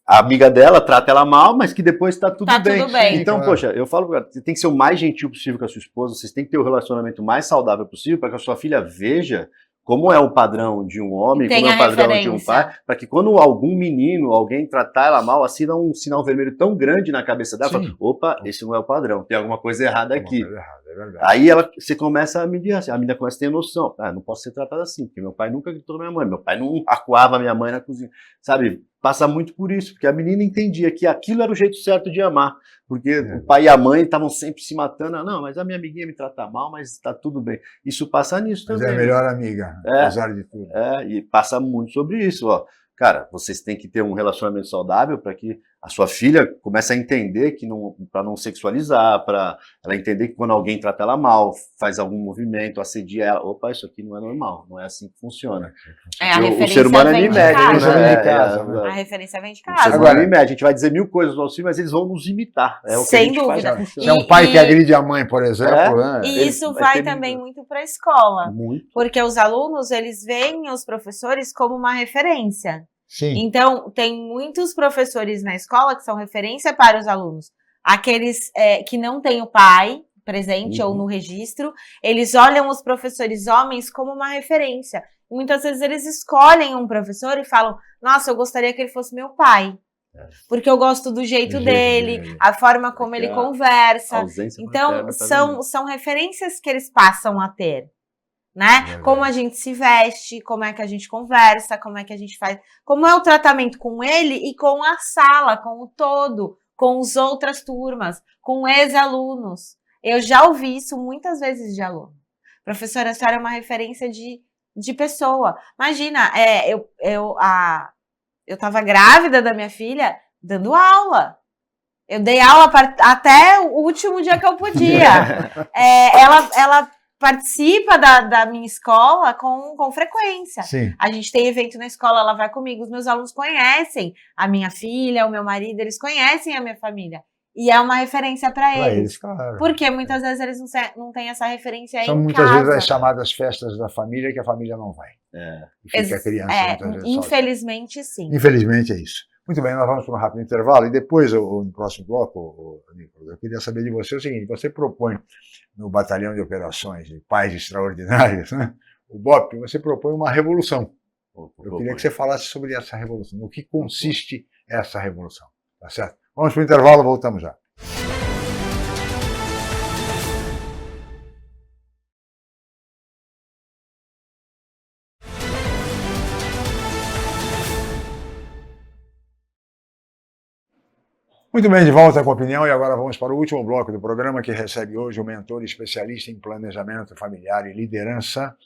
a amiga dela trata ela mal, mas que depois tá tudo bem. Tudo bem. Então, Claro. poxa, eu falo, você tem que ser o mais gentil possível com a sua esposa, vocês têm que ter o relacionamento mais saudável possível para que a sua filha veja como é o padrão de um homem, Tem como é a o padrão de um referência. pai, para que quando algum menino, alguém tratar ela mal, assina um sinal vermelho tão grande na cabeça dela, Sim. fala, opa, esse não é o padrão, tem alguma coisa errada Uma aqui. coisa errada, é verdade. Aí você começa a medir, assim, a menina começa a ter noção. Não posso ser tratada assim, porque meu pai nunca gritou na minha mãe, meu pai não acuava minha mãe na cozinha, sabe? Passa muito por isso, porque a menina entendia que aquilo era o jeito certo de amar, porque o pai e a mãe estavam sempre se matando. Não, mas a minha amiguinha me trata mal, mas tá tudo bem. Isso passa nisso Mas também. é a melhor amiga, apesar de tudo. E passa muito sobre isso, ó. Cara, vocês têm que ter um relacionamento saudável para que a sua filha comece a entender que para não sexualizar, para ela entender que quando alguém trata ela mal, faz algum movimento, assedia ela, opa, isso aqui não é normal, não é assim que funciona. A Porque o referência ser humano é vem de mimético, casa. Vem né? de casa, né? A referência vem de O ser casa. humano Agora- é mimético. A gente vai dizer 1000 coisas aos filhos, mas eles vão nos imitar. É o que a Sem gente faz dúvida. funcionar. Se é um pai que agride a mãe, por exemplo, né? E Ele isso vai vai ter também nível. muito para a escola, Muito. porque os alunos, eles veem os professores como uma referência. Sim. Então, tem muitos professores na escola que são referência para os alunos. Aqueles que não têm o pai presente ou no registro, eles olham os professores homens como uma referência. Muitas vezes eles escolhem um professor e falam, nossa, eu gostaria que ele fosse meu pai. Porque eu gosto do jeito Do jeito dele, dele. a forma como Porque ele a conversa. ausência Então, materna tá são referências que eles passam a ter. Né? Verdade. Como a gente se veste, como é que a gente conversa, como é que a gente faz, como é o tratamento com ele e com a sala, com o todo, com as outras turmas, com ex-alunos. Eu já ouvi isso muitas vezes de aluno. Professora, a senhora é uma referência de pessoa. Imagina, eu estava grávida da minha filha dando aula. Eu dei aula até o último dia que eu podia. Ela participa da minha escola com frequência. Sim. A gente tem evento na escola, ela vai comigo. Os meus alunos conhecem a minha filha, o meu marido, eles conhecem a minha família. E é uma referência para Para eles. eles, claro. Porque muitas vezes eles não têm essa referência São em muitas casa. vezes as chamadas festas da família que a família não vai. E fica a criança muitas vezes sozinha. Infelizmente, sim. Infelizmente é isso. Muito bem, nós vamos para um rápido intervalo e depois, no próximo bloco, Nicolas, eu queria saber de você o seguinte, você propõe no Batalhão de Operações de Pais Extraordinários, né? O BOP, você propõe uma revolução. Eu queria que você falasse sobre essa revolução, no que consiste essa revolução, tá certo? Vamos para o intervalo, voltamos já. Muito bem, de volta com a opinião e agora vamos para o último bloco do programa que recebe hoje o mentor especialista em planejamento familiar e liderança,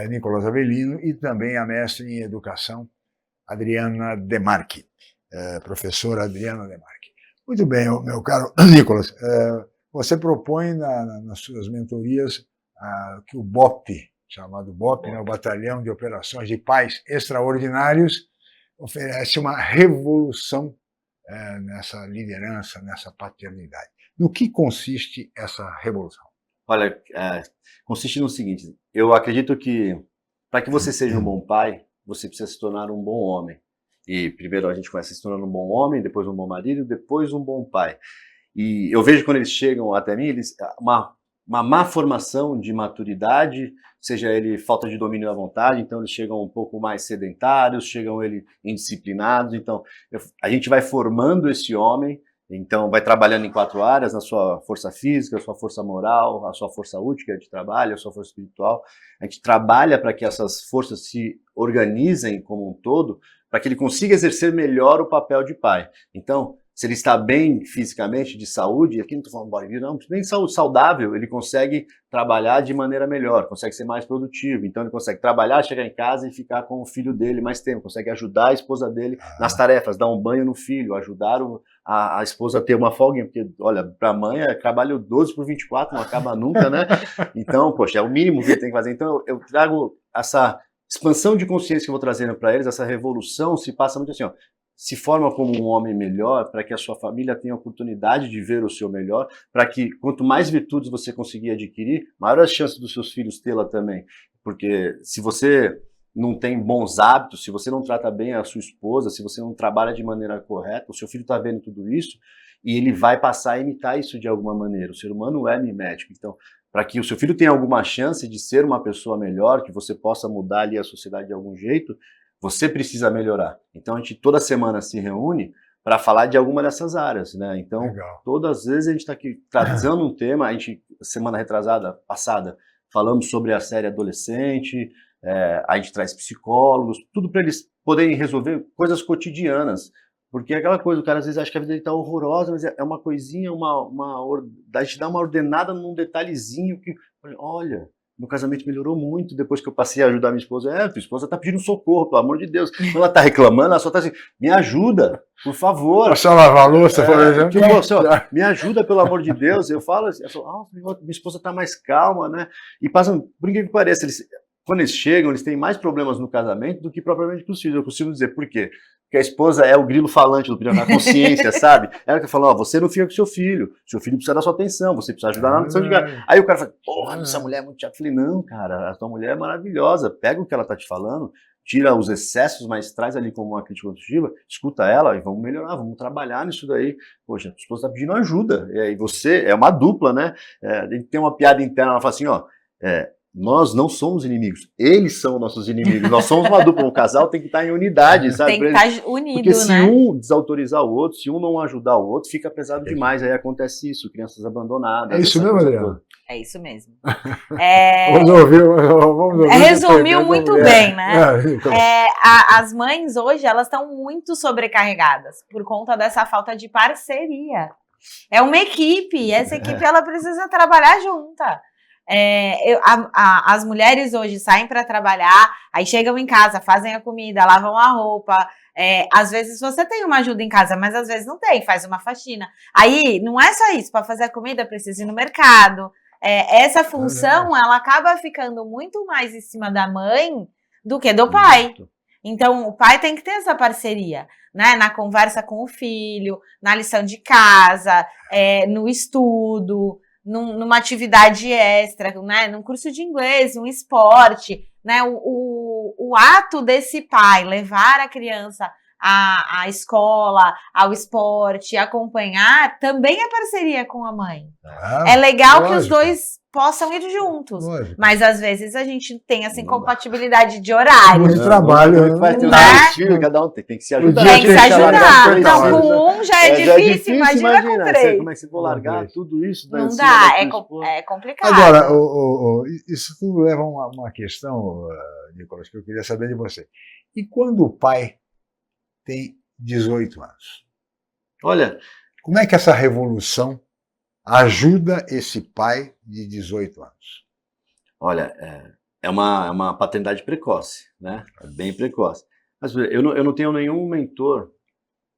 Nicolas Avelino, e também a mestre em educação, Adriana Demarchi, professora Adriana Demarchi. Muito bem, meu caro Nicolas, você propõe nas suas mentorias que o BOP, chamado BOP, né, o Batalhão de Operações de Pais Extraordinários, oferece uma revolução nessa liderança, nessa paternidade. No que consiste essa revolução? Olha, consiste no seguinte, eu acredito que para que você seja um bom pai, você precisa se tornar um bom homem. E primeiro a gente começa se tornando um bom homem, depois um bom marido, depois um bom pai. E eu vejo quando eles chegam até mim, uma má formação de maturidade, seja ele falta de domínio da vontade, então eles chegam um pouco mais sedentários, chegam ele indisciplinados, então a gente vai formando esse homem, então vai trabalhando em 4 áreas, na sua força física, a sua força moral, a sua força útil, que é de trabalho, a sua força espiritual, a gente trabalha para que essas forças se organizem como um todo, para que ele consiga exercer melhor o papel de pai. Então, se ele está bem fisicamente, de saúde, aqui não estou falando bodybuilding, não, bem de saúde, saudável, ele consegue trabalhar de maneira melhor, consegue ser mais produtivo, então ele consegue trabalhar, chegar em casa e ficar com o filho dele mais tempo, consegue ajudar a esposa dele nas tarefas, dar um banho no filho, ajudar a esposa a ter uma folguinha, porque, olha, para a mãe é trabalho 12 por 24, não acaba nunca, né? Então, poxa, é o mínimo que ele tem que fazer. Então eu trago essa expansão de consciência que eu vou trazendo para eles, essa revolução se passa muito assim, ó, se forma como um homem melhor, para que a sua família tenha a oportunidade de ver o seu melhor, para que quanto mais virtudes você conseguir adquirir, maior as chances dos seus filhos tê-la também. Porque se você não tem bons hábitos, se você não trata bem a sua esposa, se você não trabalha de maneira correta, o seu filho está vendo tudo isso e ele vai passar a imitar isso de alguma maneira. O ser humano é mimético. Então, para que o seu filho tenha alguma chance de ser uma pessoa melhor, que você possa mudar ali a sociedade de algum jeito, você precisa melhorar. Então, a gente toda semana se reúne para falar de alguma dessas áreas, né? Então, Legal. todas as vezes a gente está aqui trazendo um tema, a gente, semana passada, falamos sobre a série adolescente, a gente traz psicólogos, tudo para eles poderem resolver coisas cotidianas, porque é aquela coisa, o cara às vezes acha que a vida dele está horrorosa, mas é uma coisinha, a gente dá uma ordenada num detalhezinho que, olha, meu casamento melhorou muito depois que eu passei a ajudar minha esposa. Tua esposa tá pedindo socorro, pelo amor de Deus. Quando ela tá reclamando, ela só tá assim, me ajuda, por favor. Posso lavar a louça, por exemplo? Me ajuda, pelo amor de Deus. Eu falo assim, minha esposa tá mais calma, né? E passam, por incrível que pareça, quando eles chegam, eles têm mais problemas no casamento do que propriamente com os filhos. Eu costumo dizer, por quê? Porque a esposa é o grilo falante do na consciência, sabe? Ela que fala, você não fica com seu filho precisa da sua atenção, você precisa ajudar na lição de casa. Aí o cara fala, porra, essa mulher é muito chata. Eu falei, não, cara, a tua mulher é maravilhosa, pega o que ela tá te falando, tira os excessos, mas traz ali como uma crítica construtiva, escuta ela e vamos melhorar, vamos trabalhar nisso daí. Poxa, a tua esposa tá pedindo ajuda, e aí você, é uma dupla, né? A gente tem uma piada interna, ela fala assim, nós não somos inimigos, eles são nossos inimigos. Nós somos uma dupla, um casal tem que estar em unidade, sabe? Tem que estar unido, porque se né? um desautorizar o outro, se um não ajudar o outro, fica pesado demais. Aí acontece isso, crianças abandonadas. É isso mesmo, Adriano? É isso mesmo. Vamos ouvir Resumiu muito bem, né? Então. As mães hoje, elas estão muito sobrecarregadas por conta dessa falta de parceria. É uma equipe, e essa equipe ela precisa trabalhar junta. As mulheres hoje saem para trabalhar, aí chegam em casa, fazem a comida, lavam a roupa. Às vezes você tem uma ajuda em casa, mas às vezes não tem, faz uma faxina. Aí não é só isso, para fazer a comida precisa ir no mercado. Essa função ela acaba ficando muito mais em cima da mãe do que do pai. Então o pai tem que ter essa parceria, né? Na conversa com o filho, na lição de casa, no estudo, numa atividade extra, né? Num curso de inglês, um esporte, né? O ato desse pai levar a criança à escola, ao esporte, acompanhar, também é parceria com a mãe. É legal que os dois possam ir juntos, mas às vezes a gente tem essa incompatibilidade de horário. De trabalho, vai ter cada um tem que se ajudar. Tem que se ajudar. Então, com um já é difícil, imagina com três. Como é que você vai largar tudo isso? Não dá, é complicado. Agora, isso tudo leva a uma questão, Nicolas, que eu queria saber de você. E quando o pai tem 18 anos? Olha, como é que essa revolução ajuda esse pai de 18 anos? Olha, é uma paternidade precoce, né? É bem precoce. Mas eu não tenho nenhum mentor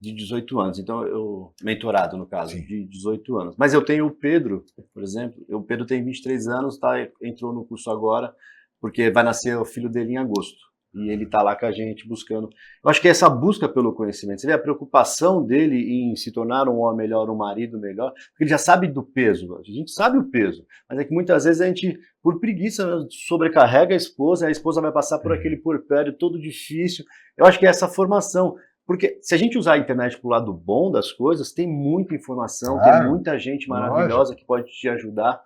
de 18 anos, então mentorado no caso, de 18 anos. Mas eu tenho o Pedro, por exemplo. O Pedro tem 23 anos, entrou no curso agora, porque vai nascer o filho dele em agosto. E ele está lá com a gente buscando. Eu acho que é essa busca pelo conhecimento. Você vê a preocupação dele em se tornar um homem melhor, um marido melhor, porque ele já sabe do peso. A gente sabe o peso. Mas é que muitas vezes a gente, por preguiça, sobrecarrega a esposa vai passar por aquele puerpério todo difícil. Eu acho que é essa formação. Porque se a gente usar a internet para o lado bom das coisas, tem muita informação, tem muita gente maravilhosa que pode te ajudar.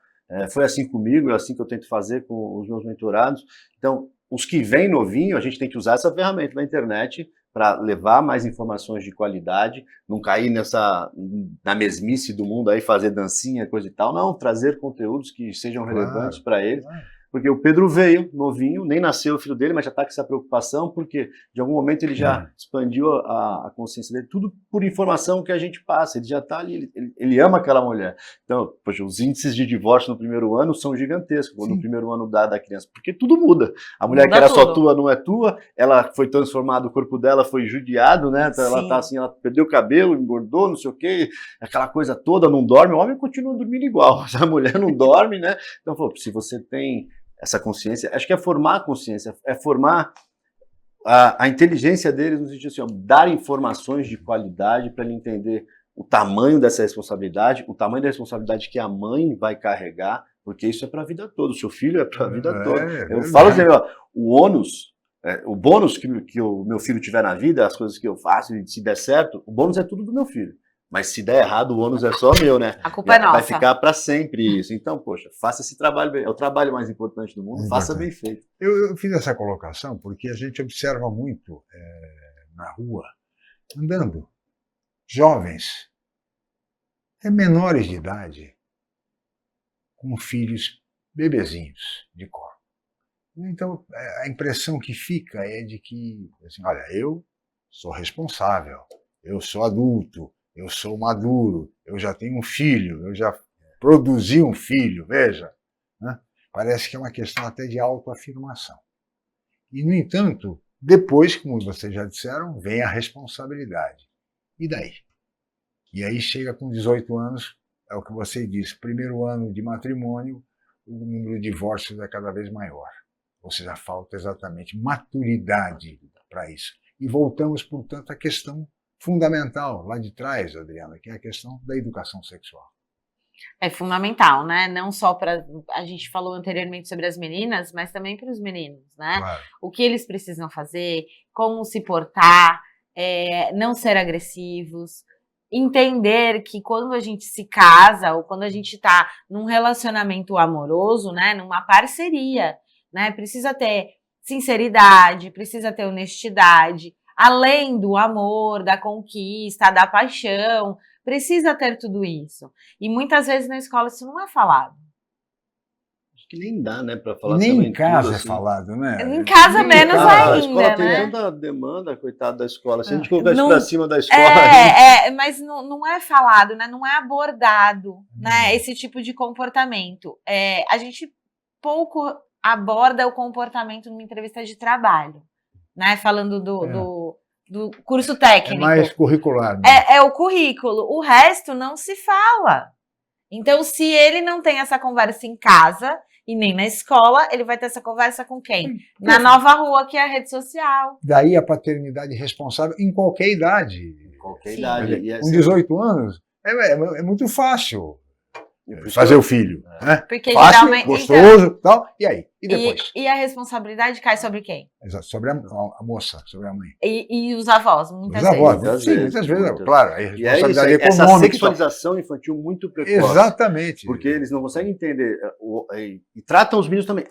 Foi assim comigo, é assim que eu tento fazer com os meus mentorados. Então, os que vêm novinho, a gente tem que usar essa ferramenta da internet para levar mais informações de qualidade, não cair na mesmice do mundo aí, fazer dancinha, coisa e tal, não, trazer conteúdos que sejam relevantes para eles. Porque o Pedro veio novinho, nem nasceu o filho dele, mas já está com essa preocupação, porque de algum momento ele já expandiu a consciência dele, tudo por informação que a gente passa, ele já está ali, ele ama aquela mulher. Então, poxa, os índices de divórcio no primeiro ano são gigantescos, no primeiro ano da criança, porque tudo muda. A mulher que era só tua não é tua, ela foi transformada, o corpo dela foi judiado, né? Então, ela tá assim, ela perdeu o cabelo, engordou, não sei o quê, aquela coisa toda, não dorme, o homem continua dormindo igual, a mulher não dorme, né? Então, se você tem essa consciência, acho que é formar a consciência, é formar a inteligência deles no sentido assim, dar informações de qualidade para ele entender o tamanho dessa responsabilidade, o tamanho da responsabilidade que a mãe vai carregar, porque isso é para a vida toda, o seu filho é para a vida toda. Eu falo assim, o ônus O bônus que o meu filho tiver na vida, as coisas que eu faço, e se der certo, o bônus é tudo do meu filho. Mas se der errado, o ônus é só meu, né? A culpa é nossa. Vai ficar para sempre isso. Então, poxa, faça esse trabalho bem. É o trabalho mais importante do mundo, faça bem feito. Eu fiz essa colocação porque a gente observa muito na rua, andando, jovens, menores de idade, com filhos bebezinhos de colo. Então, a impressão que fica é de que, assim, olha, eu sou responsável, eu sou adulto, eu sou maduro, eu já tenho um filho, eu já produzi um filho, veja. Né? Parece que é uma questão até de autoafirmação. E, no entanto, depois, como vocês já disseram, vem a responsabilidade. E daí? E aí chega com 18 anos, é o que você disse, primeiro ano de matrimônio, o número de divórcios é cada vez maior. Ou seja, falta exatamente maturidade para isso. E voltamos, portanto, à questão fundamental lá de trás, Adriana, que é a questão da educação sexual. É fundamental, né? Não só para... A gente falou anteriormente sobre as meninas, mas também para os meninos, né? Claro. O que eles precisam fazer, como se portar, não ser agressivos, entender que quando a gente se casa ou quando a gente está num relacionamento amoroso, né? Numa parceria, né? Precisa ter sinceridade, precisa ter honestidade, além do amor, da conquista, da paixão, precisa ter tudo isso. E muitas vezes na escola isso não é falado. Acho que nem dá, né, para falar. Nem também em casa tudo, é assim. falado, né? Em casa menos A ainda, escola tem né? tanta demanda, coitado da escola. Se a gente colocar isso Não- para cima da escola... Mas não é falado, né? Não é abordado, né? Esse tipo de comportamento. A gente pouco aborda o comportamento numa entrevista de trabalho, né? Falando do curso É técnico. mais curricular. Né? É o currículo. O resto não se fala. Então, se ele não tem essa conversa em casa e nem na escola, ele vai ter essa conversa com quem? Na nova rua, que é a rede social. Daí a paternidade responsável em qualquer idade. Qualquer Sim. idade. E Com 18 anos, é muito fácil fazer fazer o filho. Né? Porque Fácil, geralmente. gostoso, tal. E aí? E depois? E a responsabilidade cai sobre quem? Exato, sobre a moça, sobre a mãe. E os avós, muitas Os avós, vezes. muitas vezes, muitas. claro. A E é isso, responsabilidade essa econômica. sexualização infantil muito precoce. Exatamente. Porque eles não conseguem entender. E tratam os meninos também.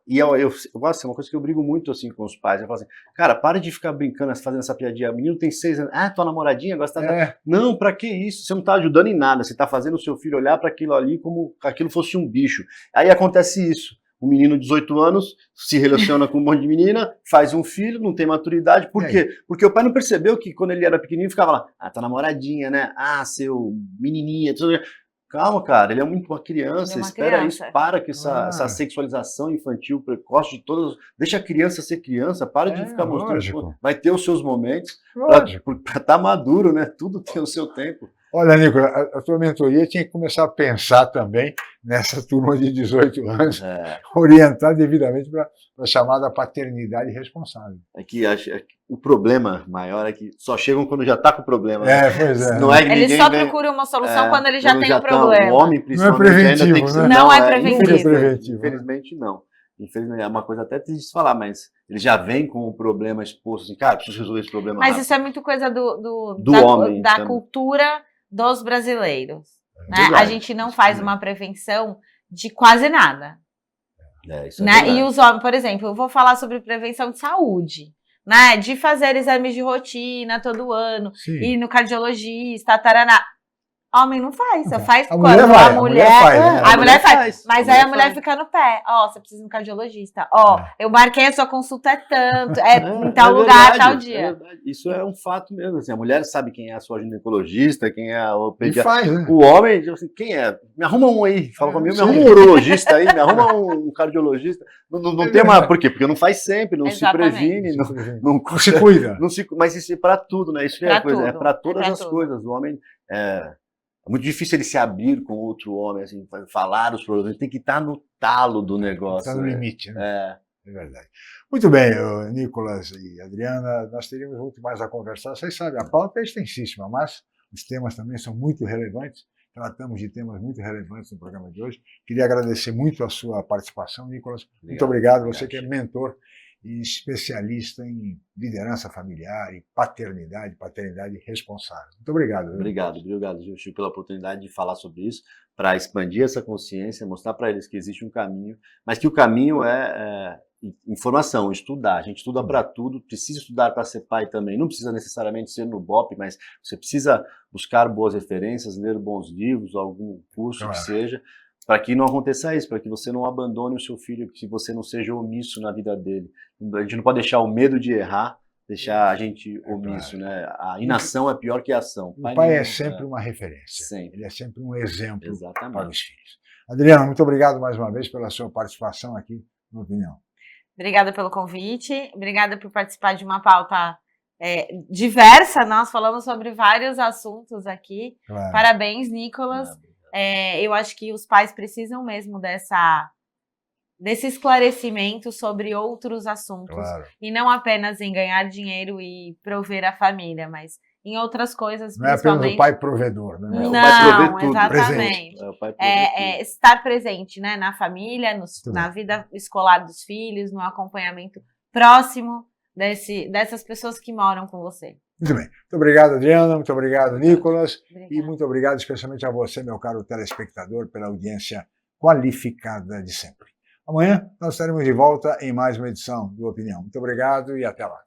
Eu gosto, é uma coisa que eu brigo muito assim com os pais. Eu falo assim, cara, para de ficar brincando, fazendo essa piadinha. O menino tem 6 anos. Tua namoradinha gosta da... Não, pra que isso? Você não tá ajudando em nada. Você tá fazendo o seu filho olhar para aquilo ali como se aquilo fosse um bicho. Aí acontece isso. O menino de 18 anos se relaciona com um monte de menina, faz um filho, não tem maturidade. Por quê? Porque o pai não percebeu que quando ele era pequenininho ficava lá, tua namoradinha, né? Seu menininha. Tudo... Calma, cara, ele é uma criança, espera isso, para com essa sexualização infantil precoce de todas. Deixa a criança ser criança, para de ficar mostrando. Vai ter os seus momentos para estar maduro, né? Tudo tem o seu tempo. Olha, Nicolas, a tua mentoria tinha que começar a pensar também nessa turma de 18 anos, orientar devidamente para a chamada paternidade responsável. O problema maior é que só chegam quando já está com o problema. Pois é. Não é que ele só procura uma solução quando ele já tem o problema. O homem, principalmente, não é preventivo, ainda tem que ser... Não é preventivo. Infelizmente, não. Infelizmente, é uma coisa até triste de falar, mas ele já vem com o problema exposto, assim, cara, preciso resolver esse problema Mas rápido. Isso é muito coisa homem, da cultura dos brasileiros. Né? A gente não faz uma prevenção de quase nada. Isso né? E os homens, por exemplo, eu vou falar sobre prevenção de saúde, né? De fazer exames de rotina todo ano, ir no cardiologista, taraná. Homem não faz, só faz a quando mulher vai, a mulher faz. Mas aí a mulher fica no pé. Você precisa ir no cardiologista. Eu marquei a sua consulta tanto, em tal lugar, tal dia. Isso é um fato mesmo. Assim, a mulher sabe quem é a sua ginecologista, quem é o pediatra. Faz, né? O homem, assim, quem é? Me arruma um aí. Fala comigo, me arruma um urologista aí, me arruma um cardiologista. Não tem uma... Por quê? Porque não faz sempre, não se previne, não se cuida. Mas isso é para tudo, né? Isso é coisa, é para todas as coisas. O homem é muito difícil ele se abrir com outro homem, assim, falar os problemas. Tem que estar no talo do negócio. Está no limite, né? É verdade. Muito bem, Nicolas e Adriana, nós teríamos muito mais a conversar. Vocês sabem, a pauta é extensíssima, mas os temas também são muito relevantes. Tratamos de temas muito relevantes no programa de hoje. Queria agradecer muito a sua participação, Nicolas. Muito obrigado. Você que é mentor e especialista em liderança familiar e paternidade responsável. Muito obrigado. Viu? Obrigado, Chico, pela oportunidade de falar sobre isso, para expandir essa consciência, mostrar para eles que existe um caminho, mas que o caminho é informação, estudar. A gente estuda para tudo, precisa estudar para ser pai também. Não precisa necessariamente ser no BOP, mas você precisa buscar boas referências, ler bons livros, algum curso que seja, para que não aconteça isso, para que você não abandone o seu filho, que você não seja omisso na vida dele. A gente não pode deixar o medo de errar deixar a gente omisso, né? A inação é pior que a ação. O pai é sempre uma referência. Sempre. Ele é sempre um exemplo Exatamente. para os filhos. Adriana, muito obrigado mais uma vez pela sua participação aqui no Opinião. Obrigada pelo convite, obrigada por participar de uma pauta diversa. Nós falamos sobre vários assuntos aqui. Claro. Parabéns, Nicolas. Eu acho que os pais precisam mesmo desse esclarecimento sobre outros assuntos. Claro. E não apenas em ganhar dinheiro e prover a família, mas em outras coisas, não principalmente... Não é apenas o pai provedor, né? Não, o pai prover tudo. Exatamente. Estar presente, né, na família, na vida escolar dos filhos, no acompanhamento próximo dessas pessoas que moram com você. Muito bem. Muito obrigado, Adriana. Muito obrigado, Nicolas. Obrigada. E muito obrigado especialmente a você, meu caro telespectador, pela audiência qualificada de sempre. Amanhã nós estaremos de volta em mais uma edição do Opinião. Muito obrigado e até lá.